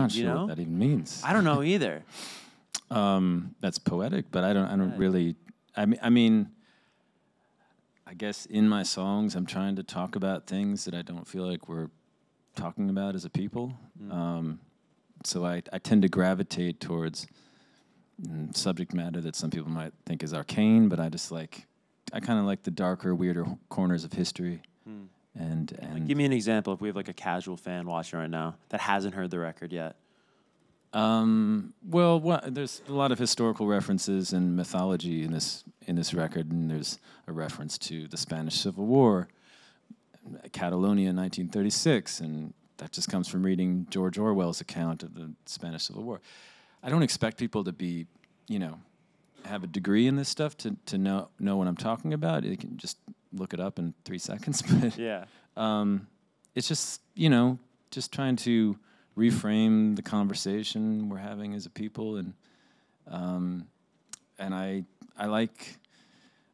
Not you sure know? what that even means. I don't know either. That's poetic, but I don't really. I mean, I guess in my songs, I'm trying to talk about things that I don't feel like we're talking about as a people. So I tend to gravitate towards subject matter that some people might think is arcane, but I kind of like the darker, weirder corners of history. And Like, give me an example if we have like a casual fan watching right now that hasn't heard the record yet. Well, there's a lot of historical references and mythology in this record, and there's a reference to the Spanish Civil War, Catalonia in 1936, and that just comes from reading George Orwell's account of the Spanish Civil War. I don't expect people to be, have a degree in this stuff to know what I'm talking about. You can just look it up in 3 seconds, but Yeah. It's just just trying to reframe the conversation we're having as a people, and I like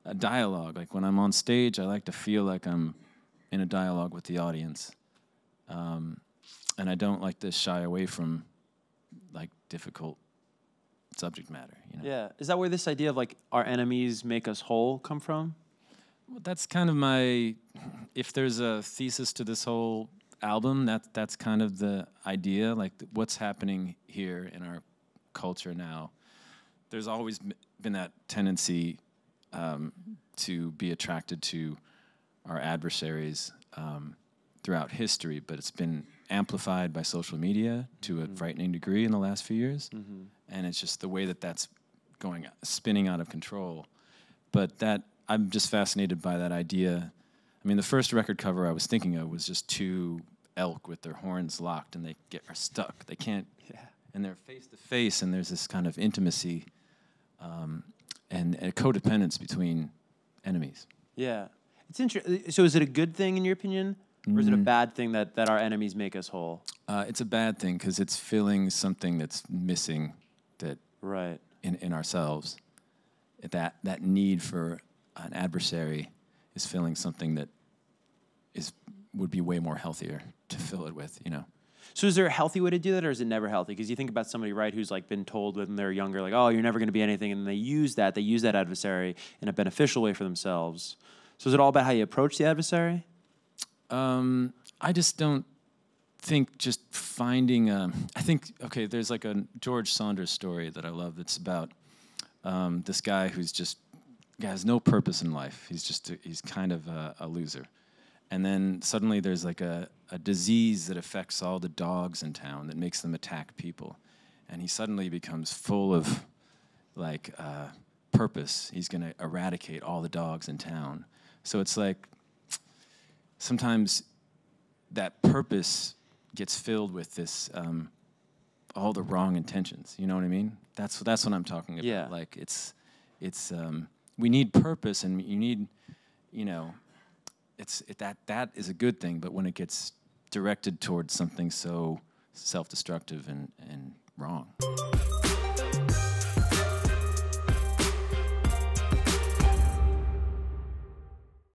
a dialogue. Like when I'm on stage, I like to feel like I'm in a dialogue with the audience, and I don't like to shy away from like difficult subject matter. Yeah. Is that where this idea of like our enemies make us whole come from? Well, that's kind of my. If there's a thesis to this whole album, that's kind of the idea. Like what's happening here in our culture now. There's always been that tendency to be attracted to our adversaries throughout history, but it's been amplified by social media to a frightening degree in the last few years, and it's just the way that's spinning out of control. But I'm just fascinated by that idea. I mean, the first record cover I was thinking of was just two elk with their horns locked, and they are stuck. They can't, and they're face to face, and there's this kind of intimacy and a codependence between enemies. Yeah. It's interesting. So is it a good thing in your opinion? Or is it a bad thing that our enemies make us whole? It's a bad thing because it's filling something that's missing in ourselves. That need for an adversary is filling something that would be way more healthier to fill it with, So is there a healthy way to do that, or is it never healthy? Because you think about somebody, right, who's like been told when they're younger, like, oh, you're never going to be anything, and they use that adversary in a beneficial way for themselves. So is it all about how you approach the adversary? I just don't think just finding. I think there's like a George Saunders story that I love. That's about this guy who's just has no purpose in life. He's kind of a loser, and then suddenly there's like a disease that affects all the dogs in town that makes them attack people, and he suddenly becomes full of like purpose. He's going to eradicate all the dogs in town. So it's like sometimes that purpose gets filled with this all the wrong intentions. You know what I mean? That's what I'm talking about. Yeah. Like it's we need purpose, and you need that is a good thing. But when it gets directed towards something so self-destructive and wrong.